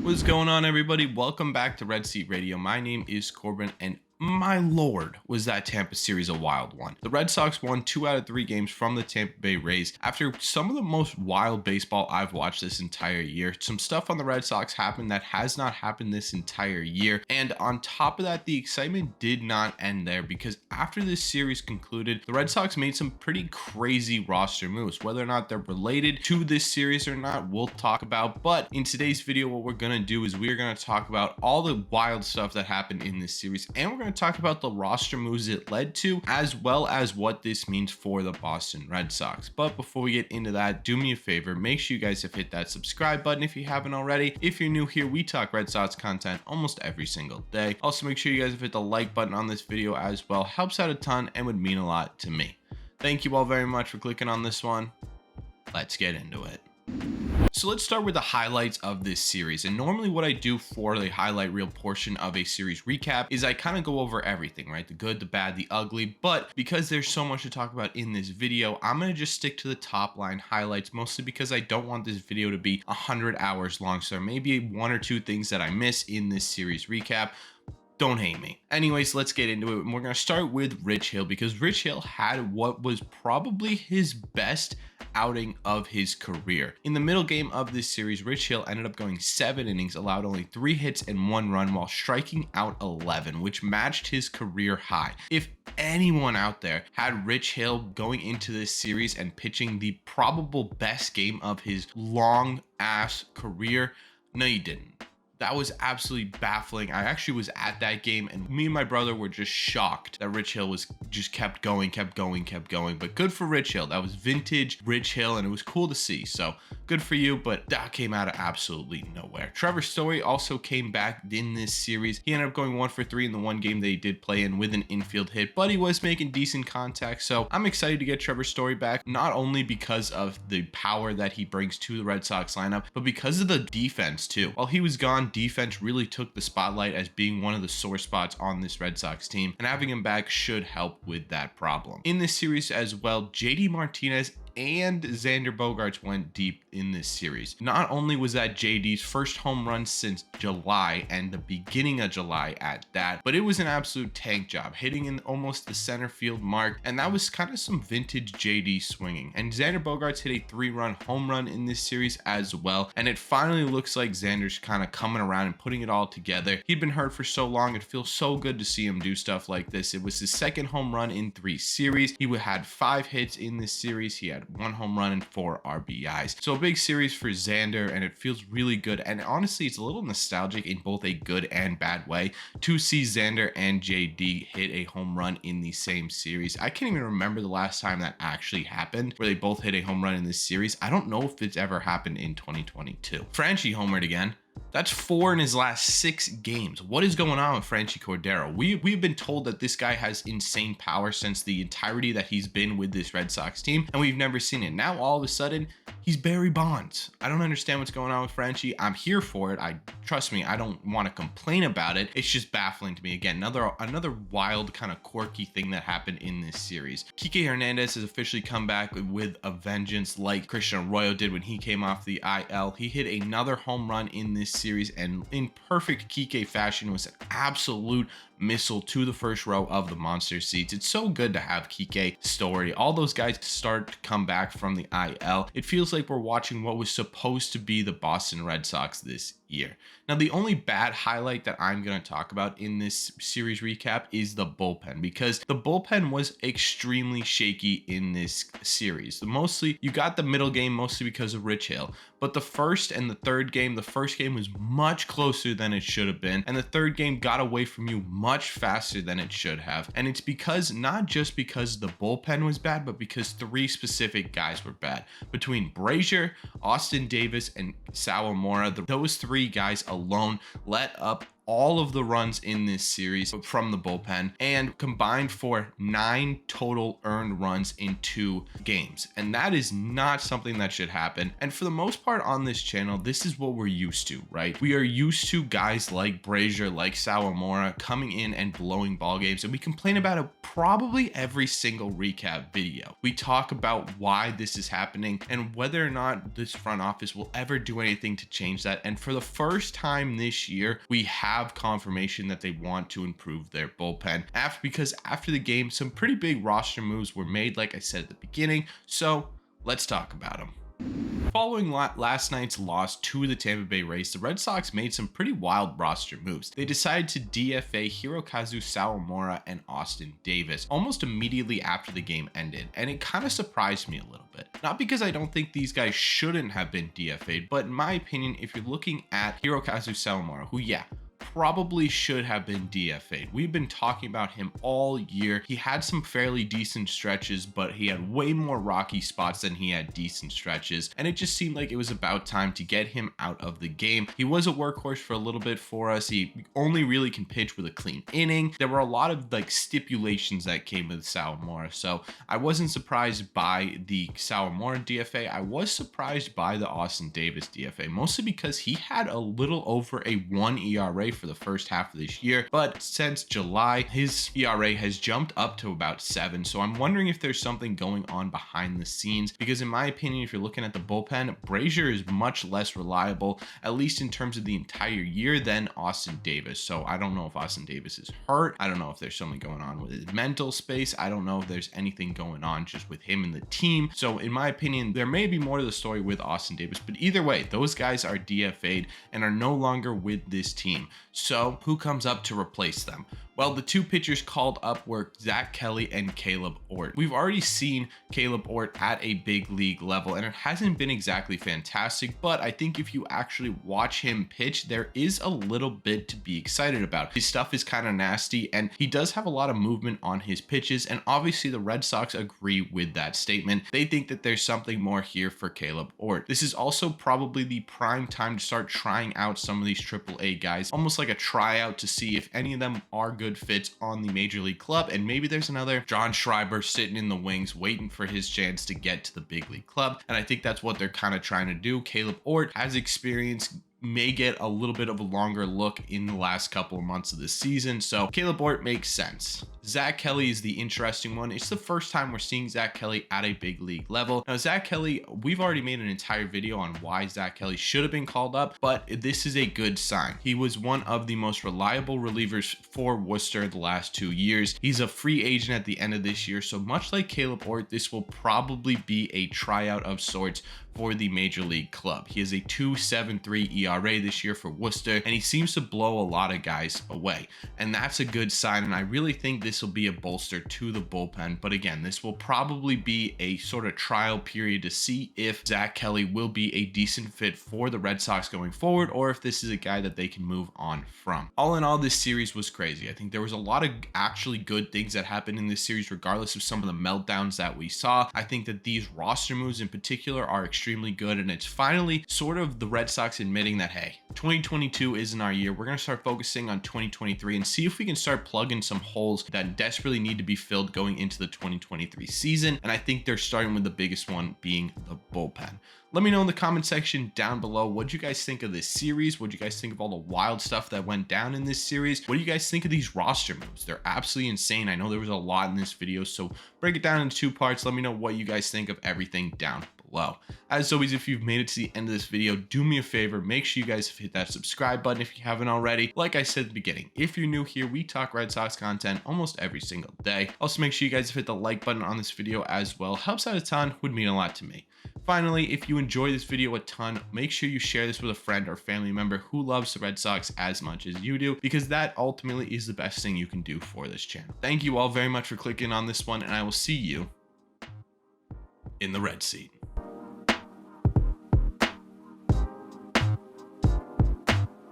What's going on, everybody? Welcome back to Red Seat Radio. My name is Corbin, and my lord, was that Tampa series a wild one. The Red Sox won 2 out of 3 games from the Tampa Bay Rays after some of the most wild baseball I've watched this entire year. Some stuff on the Red Sox happened that has not happened this entire year. And on top of that, the excitement did not end there, because after this series concluded, the Red Sox made some pretty crazy roster moves. Whether or not they're related to this series or not, we'll talk about. But in today's video, what we're going to do is we're going to talk about all the wild stuff that happened in this series, and we're going to talk about the roster moves it led to, as well as what this means for the Boston Red Sox. But before we get into that, do me a favor, make sure you guys have hit that subscribe button if you haven't already. If you're new here, we talk Red Sox content almost every single day. Also, make sure you guys have hit the like button on this video as well. Helps out a ton and would mean a lot to me. Thank you all very much for clicking on this one. Let's get into it. So let's start with the highlights of this series. And normally what I do for the highlight reel portion of a series recap is I kind of go over everything, right? The good, the bad, the ugly. But because there's so much to talk about in this video, I'm going to just stick to the top line highlights, mostly because I don't want this video to be 100 hours long. So there may be 1 or 2 things that I miss in this series recap. Don't hate me. Anyways, let's get into it. And we're going to start with Rich Hill, because Rich Hill had what was probably his best outing of his career. In the middle game of this series, Rich Hill ended up going 7 innings, allowed only 3 hits and 1 run while striking out 11, which matched his career high. If anyone out there had Rich Hill going into this series and pitching the probable best game of his long ass career, no, you didn't. That was absolutely baffling. I actually was at that game, and me and my brother were just shocked that Rich Hill was just kept going. But good for Rich Hill. That was vintage Rich Hill, and it was cool to see. So good for you, but that came out of absolutely nowhere. Trevor Story also came back in this series. He ended up going 1 for 3 in the one game that he did play in with an infield hit, but he was making decent contact. So I'm excited to get Trevor Story back, not only because of the power that he brings to the Red Sox lineup, but because of the defense too. While he was gone, defense really took the spotlight as being one of the sore spots on this Red Sox team, and having him back should help with that problem. In this series as well, JD Martinez and Xander Bogaerts went deep in this series. Not only was that JD's first home run since July, and the beginning of July at that, but it was an absolute tank job, hitting in almost the center field mark, and that was kind of some vintage JD swinging. And Xander Bogaerts hit a 3-run home run in this series as well, and it finally looks like Xander's kind of coming around and putting it all together. He'd been hurt for so long, it feels so good to see him do stuff like this. It was his second home run in 3 series. He had 5 hits in this series. He had 1 home run and 4 RBIs. So a big series for Xander, and it feels really good. And honestly, it's a little nostalgic in both a good and bad way to see Xander and JD hit a home run in the same series. I can't even remember the last time that actually happened, where they both hit a home run in this series. I don't know if it's ever happened in 2022. Franchi homered again. That's 4 in his last 6 games. What is going on with Franchy Cordero? We've been told that this guy has insane power since the entirety that he's been with this Red Sox team, and we've never seen it. Now, all of a sudden, he's Barry Bonds. I don't understand what's going on with Franchy. I'm here for it. Trust me, I don't want to complain about it. It's just baffling to me. Again, another wild kind of quirky thing that happened in this series. Kike Hernandez has officially come back with a vengeance, like Christian Arroyo did when he came off the IL. He hit another home run in this series, and in perfect Kike fashion, was an absolute missile to the first row of the monster seats. It's so good to have Kike, Story, all those guys start to come back from the IL. It feels like we're watching what was supposed to be the Boston Red Sox this year. Now, the only bad highlight that I'm going to talk about in this series recap is the bullpen, because the bullpen was extremely shaky in this series. You got the middle game mostly because of Rich Hill, but the first and the third game, the first game was much closer than it should have been, and the third game got away from you much faster than it should have. And it's because, not just because the bullpen was bad, but because 3 specific guys were bad. Between Brazier, Austin Davis, and Sawamura, those 3 guys alone let up all of the runs in this series from the bullpen and combined for 9 total earned runs in 2 games. And that is not something that should happen. And for the most part on this channel, this is what we're used to, right? We are used to guys like Brazier, like Sawamura coming in and blowing ball games, and we complain about it probably every single recap video. We talk about why this is happening and whether or not this front office will ever do anything to change that. And for the first time this year, we have confirmation that they want to improve their bullpen because after the game, some pretty big roster moves were made, like I said at the beginning. So let's talk about them. Following last night's loss to the Tampa Bay Rays, the Red Sox made some pretty wild roster moves. They decided to DFA Hirokazu Sawamura and Austin Davis almost immediately after the game ended, and it kind of surprised me a little bit. Not because I don't think these guys shouldn't have been DFA'd, but in my opinion, if you're looking at Hirokazu Sawamura, who probably should have been DFA'd. We've been talking about him all year. He had some fairly decent stretches, but he had way more rocky spots than he had decent stretches. And it just seemed like it was about time to get him out of the game. He was a workhorse for a little bit for us. He only really can pitch with a clean inning. There were a lot of stipulations that came with Sawamura. So I wasn't surprised by the Sawamura DFA. I was surprised by the Austin Davis DFA, mostly because he had a little over a 1 ERA for the first half of this year, but since July his ERA has jumped up to about 7. So I'm wondering if there's something going on behind the scenes, because in my opinion, if you're looking at the bullpen, Brazier is much less reliable, at least in terms of the entire year, than Austin Davis. So I don't know if Austin Davis is hurt. I don't know if there's something going on with his mental space. I don't know if there's anything going on just with him and the team. So in my opinion, there may be more to the story with Austin Davis, but either way, those guys are DFA'd and are no longer with this team. So who comes up to replace them? Well, the 2 pitchers called up were Zach Kelly and Caleb Ort. We've already seen Caleb Ort at a big league level, and it hasn't been exactly fantastic, but I think if you actually watch him pitch, there is a little bit to be excited about. His stuff is kind of nasty, and he does have a lot of movement on his pitches, and obviously the Red Sox agree with that statement. They think that there's something more here for Caleb Ort. This is also probably the prime time to start trying out some of these AAA guys, almost like a tryout to see if any of them are good fits on the major league club, and maybe there's another John Schreiber sitting in the wings waiting for his chance to get to the big league club, and I think that's what they're kind of trying to do. Caleb Ort has experience, may get a little bit of a longer look in the last couple of months of the season, so Caleb Ort makes sense. Zach Kelly is the interesting one. It's the first time we're seeing Zach Kelly at a big league level. Now, Zach Kelly, we've already made an entire video on why Zach Kelly should have been called up, but this is a good sign. He was one of the most reliable relievers for Worcester the last 2 years. He's a free agent at the end of this year, so much like Caleb Ort, this will probably be a tryout of sorts for the major league club. He has a 2.73 ERA this year for Worcester, and he seems to blow a lot of guys away, and that's a good sign. And I really think this will be a bolster to the bullpen. But again, this will probably be a sort of trial period to see if Zach Kelly will be a decent fit for the Red Sox going forward, or if this is a guy that they can move on from. All in all, this series was crazy. I think there was a lot of actually good things that happened in this series, regardless of some of the meltdowns that we saw. I think that these roster moves in particular are extremely good, and it's finally sort of the Red Sox admitting that, hey, 2022 isn't our year. We're going to start focusing on 2023 and see if we can start plugging some holes that desperately need to be filled going into the 2023 season. And I think they're starting with the biggest one being the bullpen. Let me know in the comment section down below, what you guys think of this series? What do you guys think of all the wild stuff that went down in this series? What do you guys think of these roster moves? They're absolutely insane. I know there was a lot in this video, so break it down into 2 parts. Let me know what you guys think of everything down below. As always, if you've made it to the end of this video, do me a favor, make sure you guys hit that subscribe button if you haven't already. Like I said at the beginning, if you're new here, we talk Red Sox content almost every single day. Also, make sure you guys hit the like button on this video as well. Helps out a ton, would mean a lot to me. Finally, if you enjoy this video a ton, make sure you share this with a friend or family member who loves the Red Sox as much as you do, because that ultimately is the best thing you can do for this channel. Thank you all very much for clicking on this one, and I will see you in the red seat.